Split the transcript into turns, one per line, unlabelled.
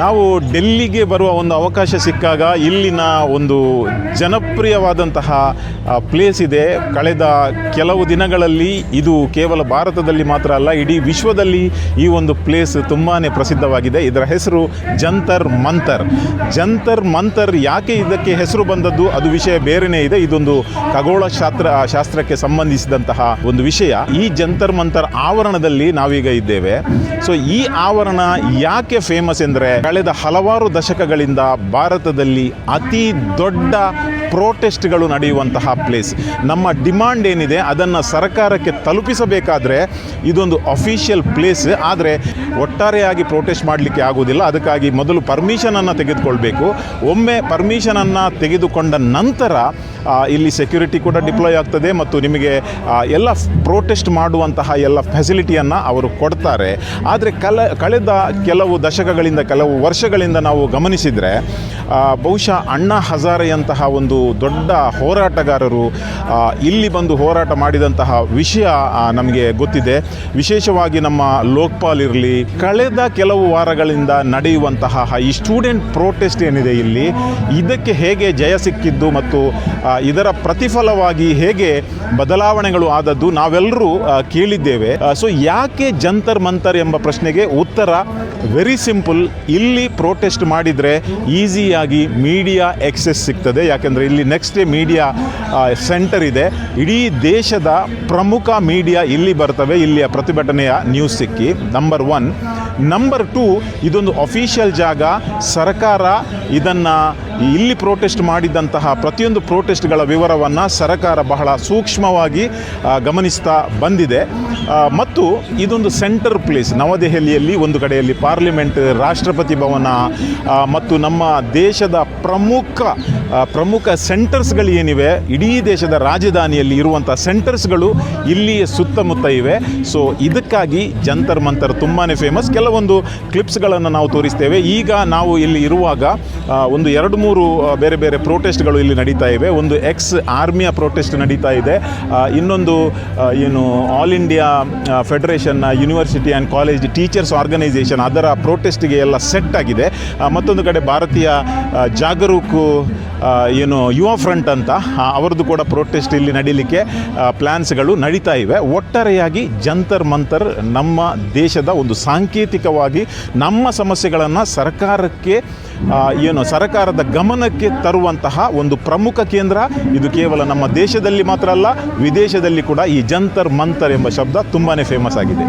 ನಾವು ಡೆಲ್ಲಿಗೆ ಬರುವ ಒಂದು ಅವಕಾಶ ಸಿಕ್ಕಾಗ ಇಲ್ಲಿನ ಒಂದು ಜನಪ್ರಿಯವಾದಂತಹ ಪ್ಲೇಸ್ ಇದೆ. ಕಳೆದ ಕೆಲವು ದಿನಗಳಲ್ಲಿ ಇದು ಕೇವಲ ಭಾರತದಲ್ಲಿ ಮಾತ್ರ ಅಲ್ಲ, ಇಡೀ ವಿಶ್ವದಲ್ಲಿ ಈ ಒಂದು ಪ್ಲೇಸ್ ತುಂಬಾ ಪ್ರಸಿದ್ಧವಾಗಿದೆ. ಇದರ ಹೆಸರು ಜಂತರ್ ಮಂತರ್. ಜಂತರ್ ಮಂತರ್ ಯಾಕೆ ಇದಕ್ಕೆ ಹೆಸರು ಬಂದದ್ದು ಅದು ವಿಷಯ ಬೇರೆಯೇ ಇದೆ. ಇದೊಂದು ಖಗೋಳ ಶಾಸ್ತ್ರಕ್ಕೆ ಸಂಬಂಧಿಸಿದಂತಹ ಒಂದು ವಿಷಯ. ಈ ಜಂತರ್ ಮಂತರ್ ಆವರಣದಲ್ಲಿ ನಾವೀಗ ಇದ್ದೇವೆ. ಸೊ ಈ ಆವರಣ ಯಾಕೆ ಫೇಮಸ್ ಎಂದರೆ, ಕಳೆದ ಹಲವಾರು ದಶಕಗಳಿಂದ ಭಾರತದಲ್ಲಿ ಅತಿ ದೊಡ್ಡ ಪ್ರೊಟೆಸ್ಟ್ಗಳು ನಡೆಯುವಂತಹ ಪ್ಲೇಸ್. ನಮ್ಮ ಡಿಮಾಂಡ್ ಏನಿದೆ ಅದನ್ನು ಸರ್ಕಾರಕ್ಕೆ ತಲುಪಿಸಬೇಕಾದ್ರೆ ಇದೊಂದು ಅಫಿಷಿಯಲ್ ಪ್ಲೇಸ್. ಆದರೆ ಒಟ್ಟಾರೆಯಾಗಿ ಪ್ರೊಟೆಸ್ಟ್ ಮಾಡಲಿಕ್ಕೆ ಆಗುವುದಿಲ್ಲ. ಅದಕ್ಕಾಗಿ ಮೊದಲು ಪರ್ಮಿಷನನ್ನು ತೆಗೆದುಕೊಳ್ಬೇಕು. ಒಮ್ಮೆ ಪರ್ಮಿಷನನ್ನು ತೆಗೆದುಕೊಂಡ ನಂತರ ಇಲ್ಲಿ ಸೆಕ್ಯೂರಿಟಿ ಕೂಡ ಡಿಪ್ಲಾಯ್ ಆಗ್ತದೆ ಮತ್ತು ನಿಮಗೆ ಎಲ್ಲ ಪ್ರೊಟೆಸ್ಟ್ ಮಾಡುವಂತಹ ಎಲ್ಲ ಫೆಸಿಲಿಟಿಯನ್ನು ಅವರು ಕೊಡ್ತಾರೆ. ಆದರೆ ಕಳೆದ ಕೆಲವು ದಶಕಗಳಿಂದ, ಕೆಲವು ವರ್ಷಗಳಿಂದ ನಾವು ಗಮನಿಸಿದರೆ ಬಹುಶಃ ಅಣ್ಣಾ ಹಜಾರೆಯಂತಹ ಒಂದು ದೊಡ್ಡ ಹೋರಾಟಗಾರರು ಇಲ್ಲಿ ಬಂದು ಹೋರಾಟ ಮಾಡಿದಂತಹ ವಿಷಯ ನಮಗೆ ಗೊತ್ತಿದೆ. ವಿಶೇಷವಾಗಿ ನಮ್ಮ ಲೋಕ್ಪಾಲ್ ಇರಲಿ, ಕಳೆದ ಕೆಲವು ವಾರಗಳಿಂದ ನಡೆಯುವಂತಹ ಈ ಸ್ಟೂಡೆಂಟ್ ಪ್ರೊಟೆಸ್ಟ್ ಏನಿದೆ ಇಲ್ಲಿ, ಇದಕ್ಕೆ ಹೇಗೆ ಜಯ ಸಿಕ್ಕಿದ್ದು ಮತ್ತು ಇದರ ಪ್ರತಿಫಲವಾಗಿ ಹೇಗೆ ಬದಲಾವಣೆಗಳು ಆದದ್ದು ನಾವೆಲ್ಲರೂ ಕೇಳಿದ್ದೇವೆ. ಸೊ ಯಾಕೆ ಜಂತರ್ ಮಂತರ್ ಎಂಬ ಪ್ರಶ್ನೆಗೆ ಉತ್ತರ ವೆರಿ ಸಿಂಪಲ್. ಇಲ್ಲಿ ಪ್ರೊಟೆಸ್ಟ್ ಮಾಡಿದರೆ ಈಸಿಯಾಗಿ ಮೀಡಿಯಾ ಎಕ್ಸೆಸ್ ಸಿಗ್ತದೆ. ಯಾಕೆಂದರೆ ಇಲ್ಲಿ ನೆಕ್ಸ್ಟ್ ಡೇ ಮೀಡಿಯಾ ಸೆಂಟರ್ ಇದೆ. ಇಡೀ ದೇಶದ ಪ್ರಮುಖ ಮೀಡಿಯಾ ಇಲ್ಲಿ ಬರ್ತವೆ, ಇಲ್ಲಿಯ ಪ್ರತಿಭಟನೆಯ ನ್ಯೂಸ್ ಸಿಕ್ಕಿ. ನಂಬರ್ 1. ನಂಬರ್ 2, ಇದೊಂದು ಅಫಿಷಿಯಲ್ ಜಾಗ. ಸರ್ಕಾರ ಇದನ್ನು ಇಲ್ಲಿ ಪ್ರೊಟೆಸ್ಟ್ ಮಾಡಿದಂತಹ ಪ್ರತಿಯೊಂದು ಪ್ರೊಟೆಸ್ಟ್ಗಳ ವಿವರವನ್ನು ಸರ್ಕಾರ ಬಹಳ ಸೂಕ್ಷ್ಮವಾಗಿ ಗಮನಿಸ್ತಾ ಬಂದಿದೆ. ಮತ್ತು ಇದೊಂದು ಸೆಂಟರ್ ಪ್ಲೇಸ್. ನವದೆಹಲಿಯಲ್ಲಿ ಒಂದು ಕಡೆಯಲ್ಲಿ ಪಾರ್ಲಿಮೆಂಟ್, ರಾಷ್ಟ್ರಪತಿ ಭವನ ಮತ್ತು ನಮ್ಮ ದೇಶದ ಪ್ರಮುಖ ಸೆಂಟರ್ಸ್ಗಳು ಏನಿವೆ, ಇಡೀ ದೇಶದ ರಾಜಧಾನಿಯಲ್ಲಿ ಇರುವಂಥ ಸೆಂಟರ್ಸ್ಗಳು ಇಲ್ಲಿಯೇ ಸುತ್ತಮುತ್ತ ಇವೆ. ಸೊ ಇದಕ್ಕಾಗಿ ಜಂತರ್ ಮಂತರ್ ತುಂಬಾ ಫೇಮಸ್. ಕೆಲವೊಂದು ಕ್ಲಿಪ್ಸ್ಗಳನ್ನು ನಾವು ತೋರಿಸ್ತೇವೆ. ಈಗ ನಾವು ಇಲ್ಲಿ ಇರುವಾಗ ಒಂದು 2-3 ಬೇರೆ ಬೇರೆ ಪ್ರೊಟೆಸ್ಟ್ಗಳು ಇಲ್ಲಿ ನಡೀತಾ ಇವೆ. ಒಂದು ಎಕ್ಸ್ ಆರ್ಮಿಯ ಪ್ರೊಟೆಸ್ಟ್ ನಡೀತಾ ಇದೆ. ಇನ್ನೊಂದು all India federation university and college teachers organisation, ಅದರ ಪ್ರೊಟೆಸ್ಟ್ಗೆ ಎಲ್ಲ ಸೆಟ್ ಆಗಿದೆ. ಮತ್ತೊಂದು ಕಡೆ ಭಾರತೀಯ ಜಾಗರೂಕು ಯುವ ಫ್ರಂಟ್ ಅಂತ ಅವರದ್ದು ಕೂಡ ಪ್ರೊಟೆಸ್ಟ್ ಇಲ್ಲಿ ನಡೀಲಿಕ್ಕೆ ಪ್ಲ್ಯಾನ್ಸ್ಗಳು ನಡೀತಾ ಇವೆ. ಒಟ್ಟಾರೆಯಾಗಿ ಜಂತರ್ ಮಂತರ್ ನಮ್ಮ ದೇಶದ ಒಂದು ಸಾಂಕೇತಿಕವಾಗಿ ನಮ್ಮ ಸಮಸ್ಯೆಗಳನ್ನು ಸರ್ಕಾರದ ಗಮನಕ್ಕೆ ತರುವಂತಹ ಒಂದು ಪ್ರಮುಖ ಕೇಂದ್ರ. ಇದು ಕೇವಲ ನಮ್ಮ ದೇಶದಲ್ಲಿ ಮಾತ್ರ ಅಲ್ಲ, ವಿದೇಶದಲ್ಲಿ ಕೂಡ ಈ ಜಂತರ್ ಮಂತರ್ ಎಂಬ ಶಬ್ದ ತುಂಬಾ ಫೇಮಸ್ ಆಗಿದೆ.